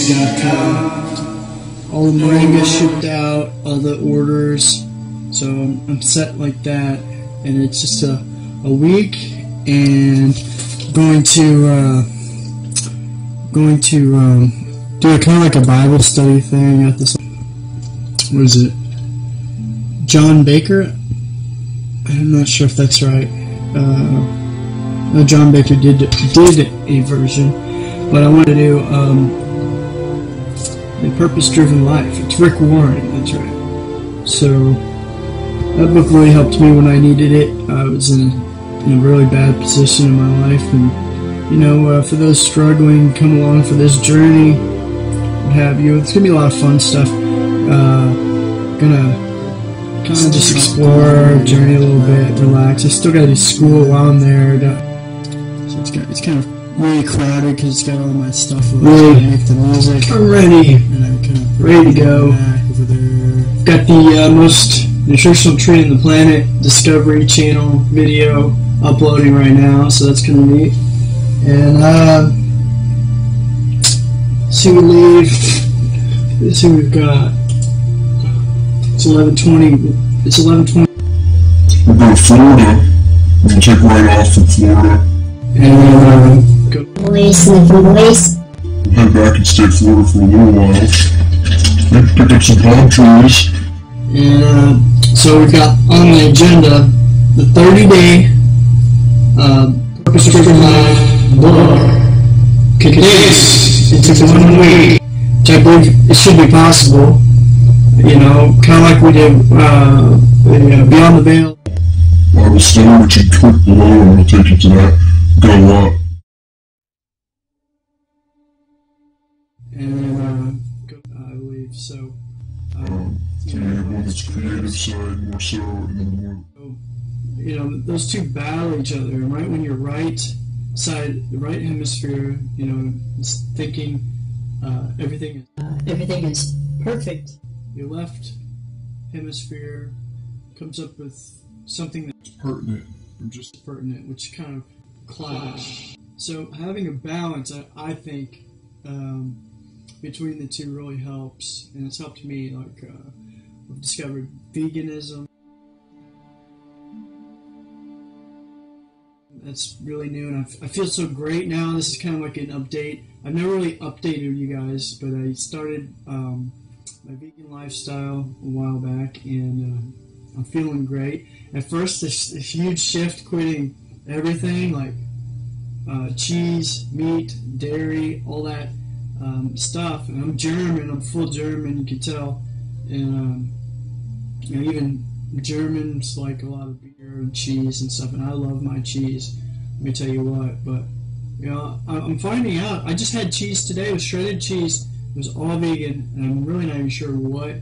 got all the Moringa shipped out, all the orders, so I'm set like that, and it's just a week, and going to do a kind of like a Bible study thing at this. What is it? John Baker? I'm not sure if that's right. No, John Baker did a version, but I want to do The Purpose-Driven Life. It's Rick Warren, that's right. So that book really helped me when I needed it. I was in a really bad position in my life, and for those struggling, come along for this journey, what have you. It's gonna be a lot of fun stuff. Gonna kind of just explore, journey a little bit, relax. I still gotta do school while I'm there, so it's kind of really crowded because it's got all my stuff. Really make the music. I'm ready. And I'm kind of ready to go. Over there. Got the most nutritional tree on the planet Discovery Channel video uploading right now, so that's kind of neat. And see, we leave. Let's see what we've got. It's 11:20. It's 11:20. We'll go to Florida. We'll take right off from Florida. And go. Boys. We'll head back and stay in Florida for a little while. Pick up some palm trees. And so we've got on the agenda the 30-day Purpose-Driven Life book condensed into 1 week, which I believe it should be possible. Kind of like we did Beyond the Veil. Bible study, which you click below, and we'll take you to that. Go up. And I believe so. More that's creative side, more so, and then more. Those two battle each other, and right when you're right side, the right hemisphere, is thinking everything is perfect. Your left hemisphere comes up with something that's Pertinent, or just pertinent, which kind of clash. So having a balance, I think, between the two really helps, and it's helped me. Like I've discovered veganism. That's really new, and I feel so great now. This is kind of like an update. I've never really updated you guys, but I started my vegan lifestyle a while back, and I'm feeling great. At first, this huge shift, quitting everything like cheese, meat, dairy, all that stuff. And I'm German. I'm full German. You can tell, and even Germans like a lot of beer and cheese and stuff, and I love my cheese. Let me tell you what. But I'm finding out. I just had cheese today. It was shredded cheese. It was all vegan, and I'm really not even sure what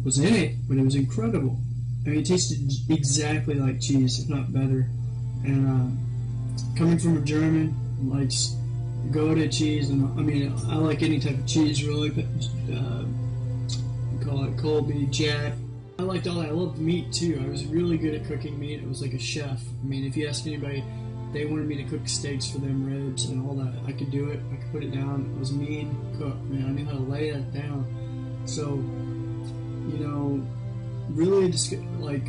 was in it, but it was incredible. I mean, it tasted exactly like cheese, if not better. And coming from a German, likes Gouda cheese, and I like any type of cheese, really. We call it Colby, Jack. I liked all that. I loved meat too. I was really good at cooking meat. I was like a chef. I mean, if you ask anybody, they wanted me to cook steaks for them, ribs and all that. I could do it. I could put it down. I was a mean cook, man. I knew how to lay that down. So, really just like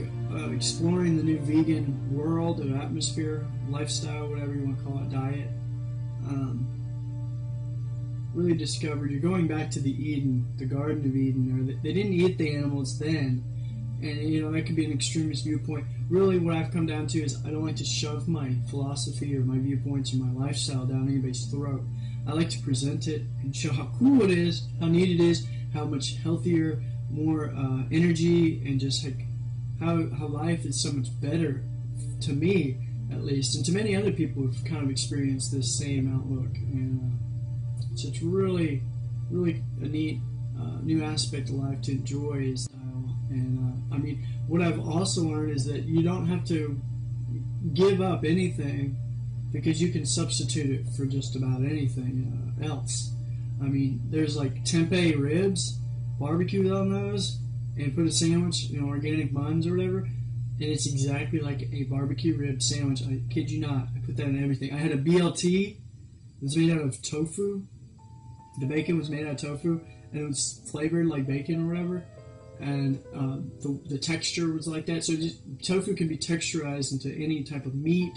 exploring the new vegan world or atmosphere, lifestyle, whatever you want to call it, diet. Really discovered you're going back to the Eden, the Garden of Eden. Or they didn't eat the animals then. And, that could be an extremist viewpoint. Really, what I've come down to is I don't like to shove my philosophy or my viewpoints or my lifestyle down anybody's throat. I like to present it and show how cool it is, how neat it is, how much healthier, more energy, and just like how life is so much better, to me at least, and to many other people who've kind of experienced this same outlook. And so it's really, really a neat new aspect of life to enjoy is style. And what I've also learned is that you don't have to give up anything, because you can substitute it for just about anything else. I mean, there's like tempeh ribs, barbecue on those, and put a sandwich, organic buns or whatever, and it's exactly like a barbecue rib sandwich. I kid you not. I put that in everything. I had a BLT. It was made out of tofu. the bacon was made out of tofu, and it was flavored like bacon or whatever, and the texture was like that. So tofu can be texturized into any type of meat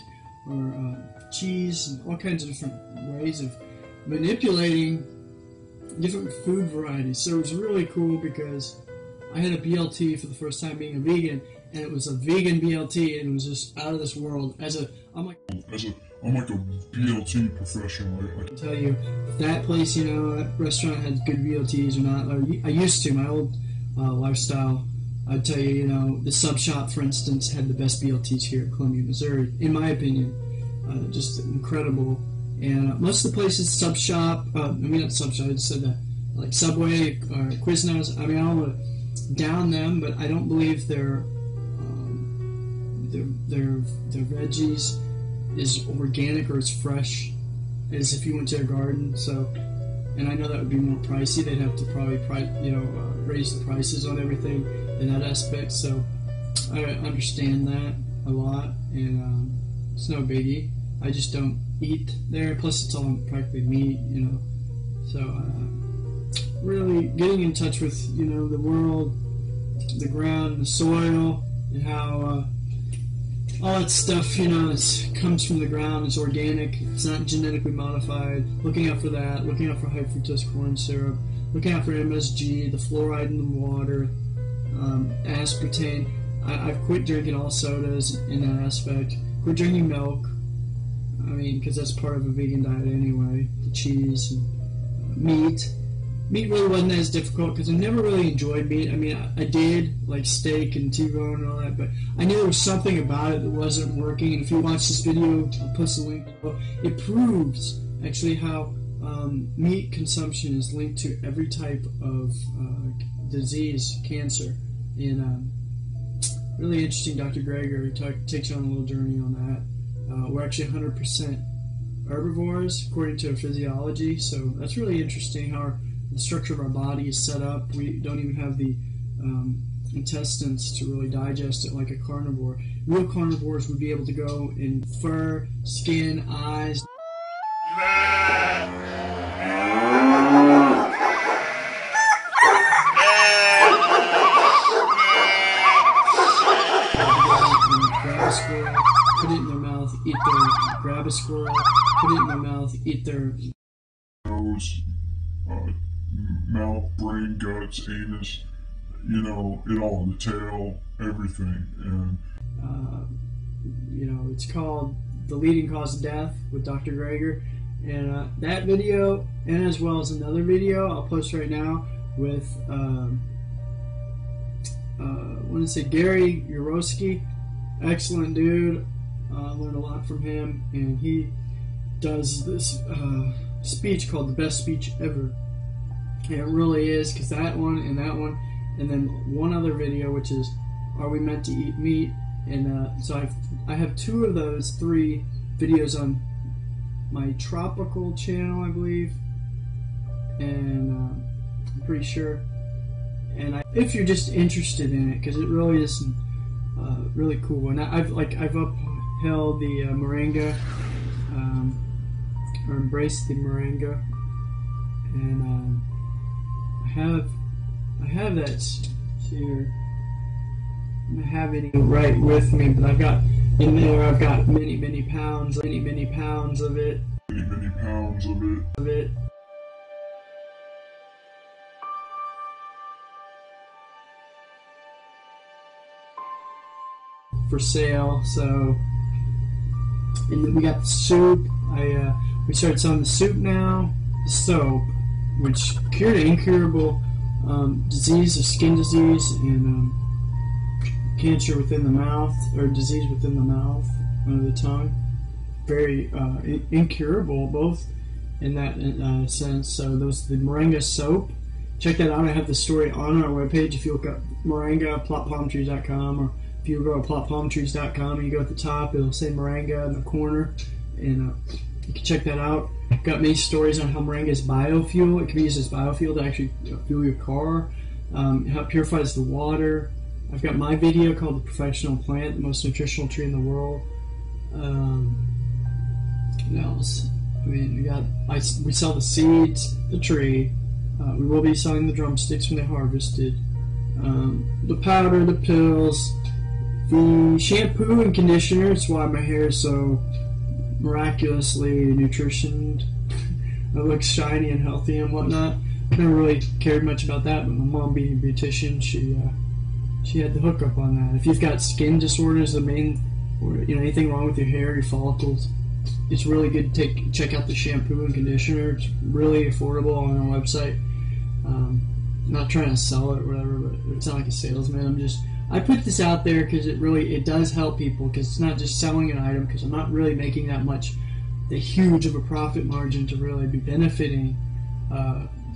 or cheese, and all kinds of different ways of manipulating different food varieties. So it was really cool because I had a BLT for the first time being a vegan, and it was a vegan BLT, and it was just out of this world. I'm like a BLT professional. I can tell you, if that place, that restaurant had good BLTs or not. I used to, my old lifestyle, I'd tell you, the Sub Shop, for instance, had the best BLTs here in Columbia, Missouri, in my opinion. Just incredible. And most of the places, Sub Shop, not Sub Shop, I just said that, like Subway or Quiznos, I don't want to down them, but I don't believe their veggies is organic or as fresh as if you went to a garden. So, and I know that would be more pricey. They'd have to probably raise the prices on everything in that aspect. So I understand that a lot, and it's no biggie. I just don't eat there. Plus, it's all practically meat, So really getting in touch with the world, the ground, the soil, and how all that stuff, comes from the ground. It's organic. It's not genetically modified. Looking out for that. Looking out for high fructose corn syrup. Looking out for MSG, the fluoride in the water, aspartame. I've quit drinking all sodas in that aspect. Quit drinking milk. Because that's part of a vegan diet anyway. The cheese and meat. Meat really wasn't as difficult because I never really enjoyed meat. I did like steak and T-bone and all that, but I knew there was something about it that wasn't working. And if you watch this video, I'll post a link below. It proves actually how meat consumption is linked to every type of disease, cancer. And really interesting, Dr. Greger takes you on a little journey on that. We're actually 100% herbivores according to our physiology, so that's really interesting how the structure of our body is set up. We don't even have the intestines to really digest it like a carnivore. Real carnivores would be able to go in fur, skin, eyes. Put it in their mouth, grab a squirrel, put it in their mouth, eat their nose, mouth, brain, guts, anus, it all, the tail, everything. And it's called The Leading Cause of Death with Dr. Greger. And that video, and as well as another video I'll post right now with Gary Urowski. Excellent dude. Learned a lot from him, and he does this speech called The Best Speech Ever. And it really is, because that one, and then one other video, which is Are We Meant to Eat Meat? And so I have two of those three videos on my Tropical channel, I believe, and I'm pretty sure. And if you're just interested in it, because it really is really cool. And I've upheld the Moringa, or embraced the Moringa, and I have that here. I don't have any right with me, but I've got in there. I've got many pounds of it. Many pounds of it. For sale. So, and then we got the soup. We started selling the soup now. The soap, which cured an incurable disease of skin disease and cancer within the mouth, or disease within the mouth, the tongue. Very incurable, both in that sense. So the Moringa soap. Check that out. I have the story on our webpage. If you look up Moringa, PlottPalmTrees.com, or if you go to PlottPalmTrees.com and you go at the top, it'll say Moringa in the corner, and you can check that out. I've got many stories on how Moringa is biofuel. It can be used as biofuel to actually fuel your car. How it purifies the water. I've got my video called The Professional Plant, the most nutritional tree in the world. What else? I mean, we sell the seeds, the tree. We will be selling the drumsticks when they're harvested. The powder, the pills, the shampoo and conditioner. It's why my hair is so miraculously nutritioned. It looks shiny and healthy and whatnot. Never really cared much about that, but my mom being a beautician, she had the hookup on that. If you've got skin disorders, or anything wrong with your hair, your follicles, it's really good to check out the shampoo and conditioner. It's really affordable on our website. Not trying to sell it or whatever, but it's not like a salesman. I put this out there because it does help people, because it's not just selling an item, because I'm not really making that huge of a profit margin to really be benefiting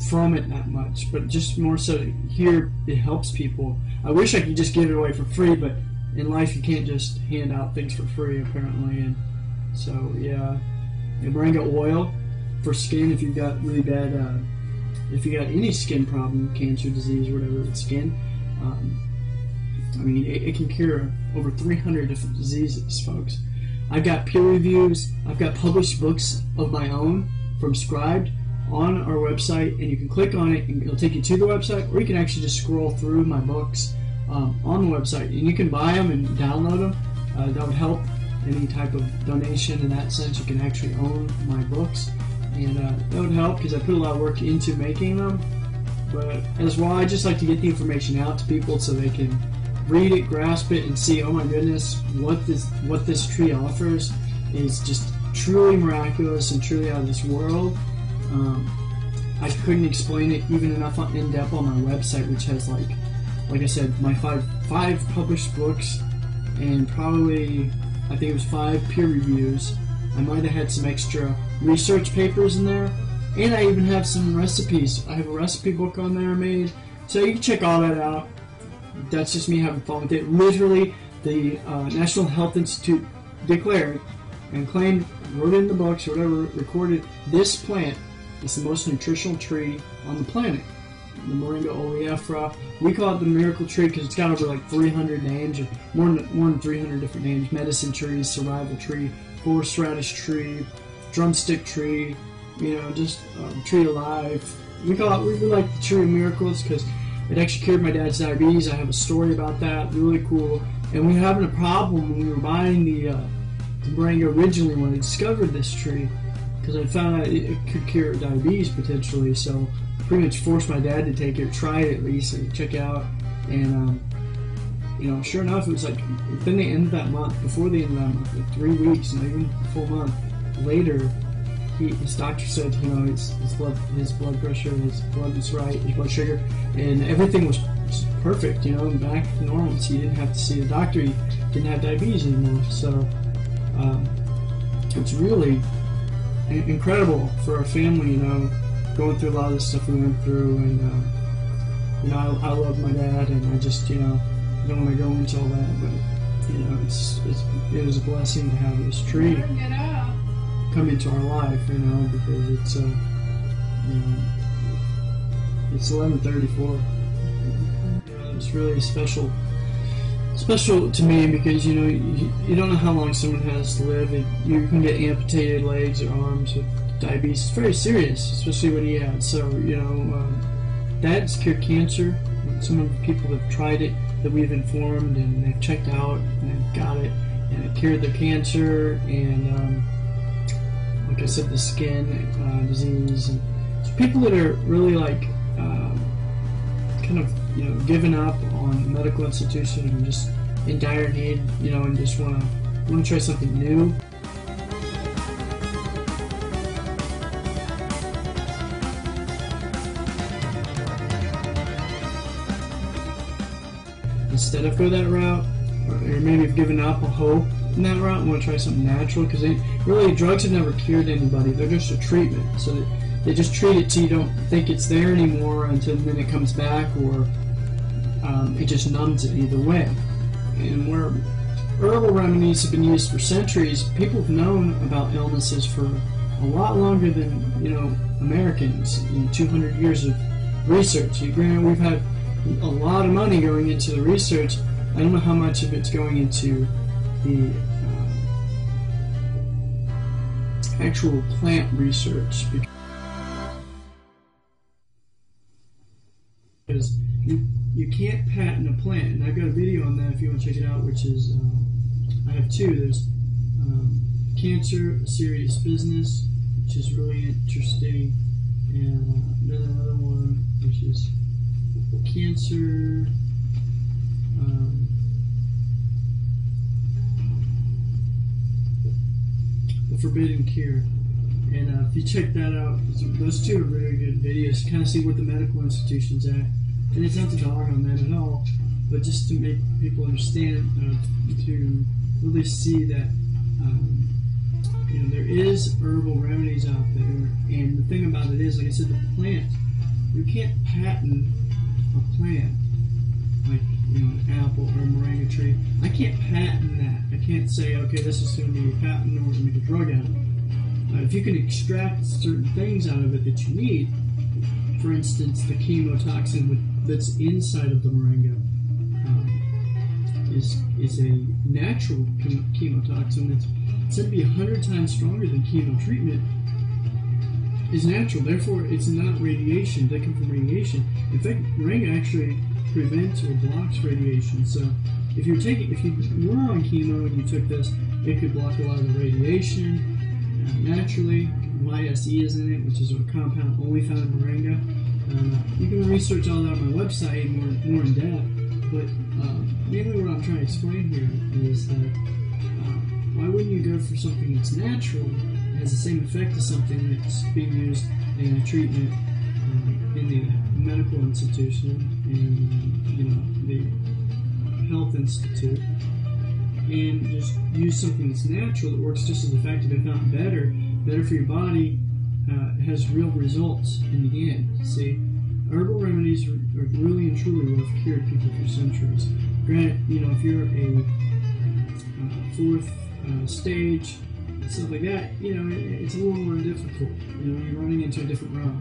from it that much, but just more so here it helps people. I wish I could just give it away for free, but in life you can't just hand out things for free apparently. And so yeah, Moringa oil for skin if you've got really bad if you got any skin problem, cancer, disease, whatever with skin. I mean, it can cure over 300 different diseases, folks. I've got peer reviews. I've got published books of my own from Scribed on our website, and you can click on it and it'll take you to the website, or you can actually just scroll through my books on the website, and you can buy them and download them. That would help any type of donation in that sense. You can actually own my books, and that would help because I put a lot of work into making them. But as well, I just like to get the information out to people so they can read it, grasp it, and see, oh my goodness, what this tree offers is just truly miraculous and truly out of this world. I couldn't explain it even enough in depth on my website, which has like I said, my five published books, and probably I think it was 5 peer reviews. I might have had some extra research papers in there, and I even have some recipes. I have a recipe book on there I made, so you can check all that out. That's just me having fun with it. Literally, the National Health Institute declared and claimed, wrote in the books or whatever, recorded this plant is the most nutritional tree on the planet. The Moringa oleifera. We call it the miracle tree because it's got over like 300 names, or more than 300 different names. Medicine tree, survival tree, horseradish tree, drumstick tree, just tree alive. We like the tree of miracles because it actually cured my dad's diabetes. I have a story about that, really cool. And we were having a problem when we were buying the Moringa originally when I discovered this tree, because I found out it could cure diabetes potentially. So I pretty much forced my dad to take it, try it at least, and check it out. And sure enough, it was like within the end of that month, before the end of that month, like 3 weeks, not even a full month later, his doctor said, his blood pressure, his blood was right, his blood sugar, and everything was perfect, back to normal. So he didn't have to see a doctor. He didn't have diabetes anymore. So it's really incredible for our family, going through a lot of the stuff we went through. And I love my dad, and I just I don't want to go into all that, but it was a blessing to have this tree come into our life, because it's it's 11:34. It's really special to me because you don't know how long someone has to live. You can get amputated legs or arms with diabetes. It's very serious, especially what he had. So that's cured cancer. Some of the people that have tried it that we've informed, and they've checked out and they've got it, and it cured their cancer, and like I said, the skin disease. And so people that are really kind of given up on the medical institution and just in dire need, and just want to try something new. Instead of go that route, or maybe have given up a hope in that route and want to try something natural, because drugs have never cured anybody. They're just a treatment, so they just treat it so you don't think it's there anymore until then it comes back, or it just numbs it either way. And where herbal remedies have been used for centuries, people have known about illnesses for a lot longer than Americans. 200 years of research. Granted, we've had a lot of money going into the research. I don't know how much of it's going into the actual plant research, because you can't patent a plant, and I've got a video on that if you want to check it out, which is, I have two. There's Cancer, A Serious Business, which is really interesting, and then another one, which is Cancer, The Forbidden Cure. And if you check that out, those two are very good videos to kind of see what the medical institution's at. And it's not to dog on them at all, but just to make people understand, to really see that there is herbal remedies out there. And the thing about it is, like I said, the plant, you can't patent a plant like an apple or a moringa tree. I can't patent that. I can't say, okay, this is going to be a patent or make a drug out of it. If you can extract certain things out of it that you need, for instance, the chemotoxin that's inside of the moringa is a natural chemotoxin that's said to be 100 times stronger than chemo treatment. Is natural, therefore it's not radiation. They come from radiation. In fact, moringa actually prevents or blocks radiation. So if you were on chemo and you took this, it could block a lot of the radiation naturally. YSE is in it, which is a compound only found in moringa. You can research all that on my website more in depth, but mainly what I'm trying to explain here is that why wouldn't you go for something that's natural and has the same effect as something that's being used in a treatment in the medical institution and the health institute, and just use something that's natural that works just as effective, if not better for your body, has real results in the end. See, herbal remedies are really and truly what have cured people for centuries. Granted, if you're a fourth stage and stuff like that, it's a little more difficult. You're running into a different realm.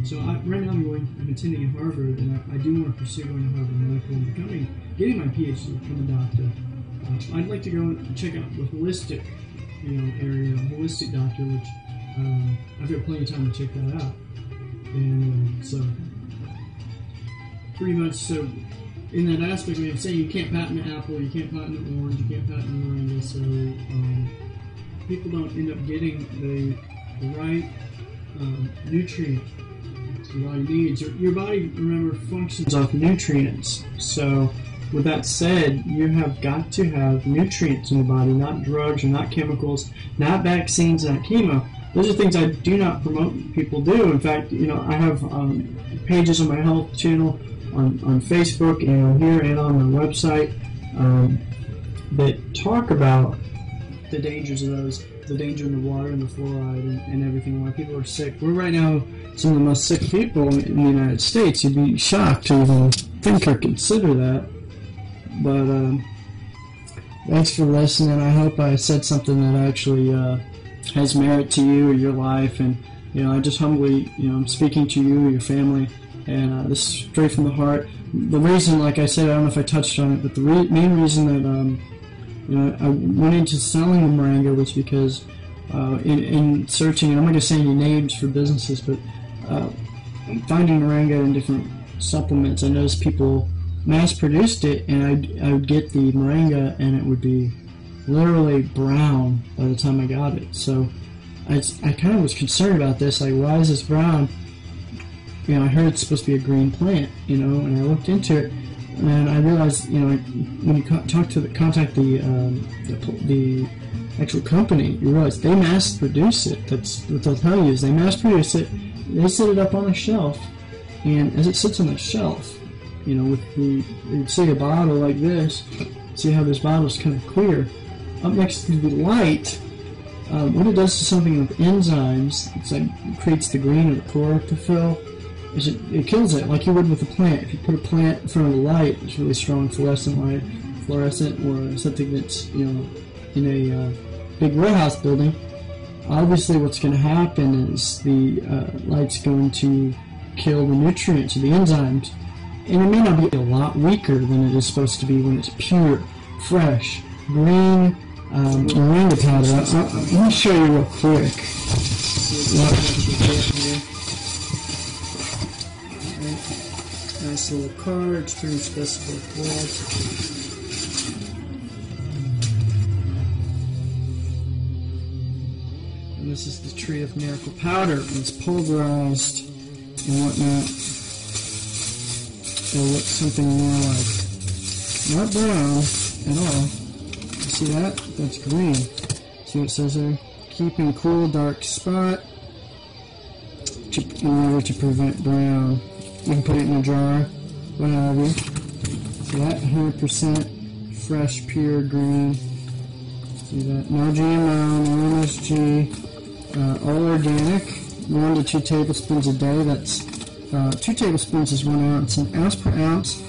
So right now I'm attending at Harvard, and I do want to pursue going to Harvard Medical and getting my PhD, become a doctor. I'd like to go and check out the holistic, area, holistic doctor, which I've got plenty of time to check that out. And so, pretty much, so in that aspect, I'm saying you can't patent an apple, you can't patent an orange, you can't patent an moringa, so people don't end up getting the right nutrient the body needs. Your body, remember, functions off nutrients. So, with that said, you have got to have nutrients in the body, not drugs or not chemicals, not vaccines, not chemo. Those are things I do not promote people do. In fact, I have pages on my health channel on Facebook and on here and on my website that talk about the dangers of those, the danger in the water and the fluoride and everything, why people are sick. We're right now some of the most sick people in the United States. You'd be shocked to even think or consider that. But thanks for listening. I hope I said something that actually has merit to you or your life. And I just humbly, I'm speaking to you or your family, and this is straight from the heart. The reason, like I said, I don't know if I touched on it, but the main reason that I went into selling the moringa was because in searching, and I'm not going to say any names for businesses, but finding moringa in different supplements, I noticed people mass-produced it, and I would get the moringa, and it would be literally brown by the time I got it. So I kind of was concerned about this, like, why is this brown? I heard it's supposed to be a green plant, and I looked into it, and I realized, when you contact the actual company, you realize they mass-produce it. That's what they'll tell you, is they mass-produce it, they set it up on a shelf, and as it sits on the shelf, you'd see a bottle like this, see how this bottle's kind of clear. Up next to the light, what it does to something with enzymes, it creates the green or the chlorophyll, is it kills it like you would with a plant. If you put a plant in front of the light, it's really strong fluorescent light, or something that's, in a big warehouse building, obviously what's going to happen is the light's going to kill the nutrients or the enzymes. And it may not be a lot weaker than it is supposed to be when it's pure, fresh, green, Moringa powder. Let me show you real quick. Nice little card, extremely specified Plott. And this is the Tree of Miracle powder. It's pulverized and whatnot. It'll look something more like, not brown at all. You see that? That's green. See what it says there? Keeping cool, dark spot in order to prevent brown. You can put it in a jar, what have you. See that? 100% fresh, pure green. See that? No GMO, no MSG, all organic. 1 to 2 tablespoons a day. That's 2 tablespoons is 1 ounce. An ounce per ounce.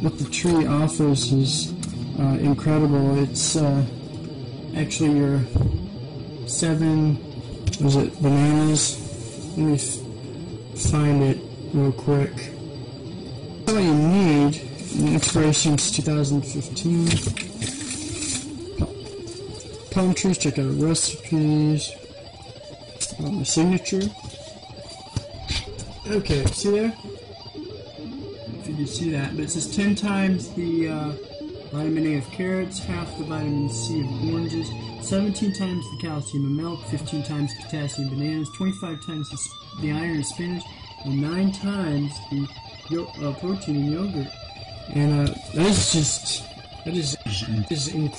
What the tree offers is incredible. It's actually your 7, was it bananas? Let me find it real quick. That's all you need. The expiration's 2015. Palm trees, check out recipes. My signature. Okay, see there? If you can see that, but it says 10 times the vitamin A of carrots, half the vitamin C of oranges, 17 times the calcium of milk, 15 times the potassium of bananas, 25 times the iron of spinach, and 9 times the protein in yogurt. And that is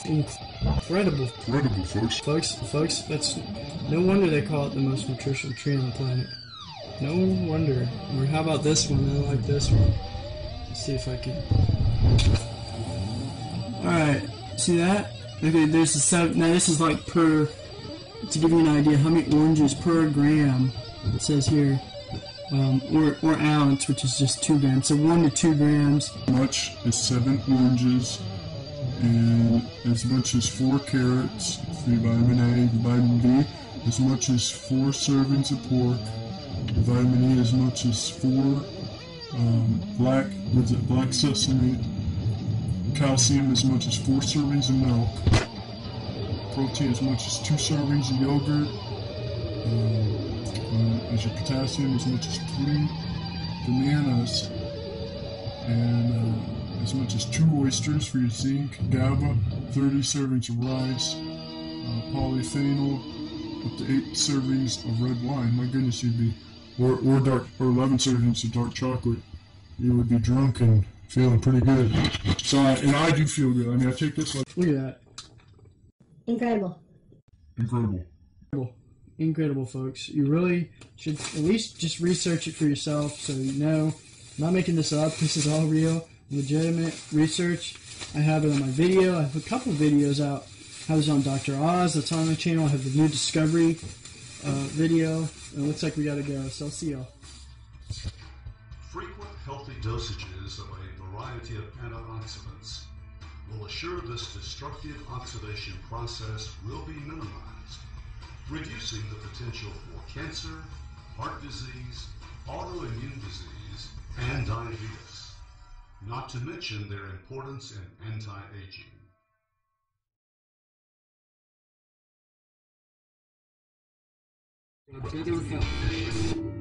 incredible. Incredible, folks. Folks, that's no wonder they call it the most nutritional tree on the planet. No wonder. Or how about this one? I like this one. Let's see if I can. Alright, see that? Okay, there's the 7. Now this is like per, to give you an idea how many oranges per gram. It says here, or ounce, which is just 2 grams. So 1 to 2 grams. Much as 7 oranges, and as much as 4 carrots, the vitamin A, the vitamin B, as much as 4 servings of pork, the vitamin E as much as 4 black sesame, calcium as much as 4 servings of milk, protein as much as 2 servings of yogurt, as your potassium as much as 3 bananas, and as much as 2 oysters for your zinc, GABA, 30 servings of rice, polyphenol, up to 8 servings of red wine. My goodness, you'd be, or 11 servings of dark chocolate. You would be drunk and feeling pretty good. So, and I do feel good. I mean, I take this like. Look at that. Incredible. Incredible, folks. You really should at least just research it for yourself so you know. I'm not making this up. This is all real, legitimate research. I have it on my video. I have a couple videos out. I was on Dr. Oz. That's on my channel. I have the new Discovery video. And it looks like we got to go. So I'll see y'all. Frequent healthy dosages of a variety of antioxidants will assure this destructive oxidation process will be minimized, reducing the potential for cancer, heart disease, autoimmune disease, and diabetes, not to mention their importance in anti-aging. Better health.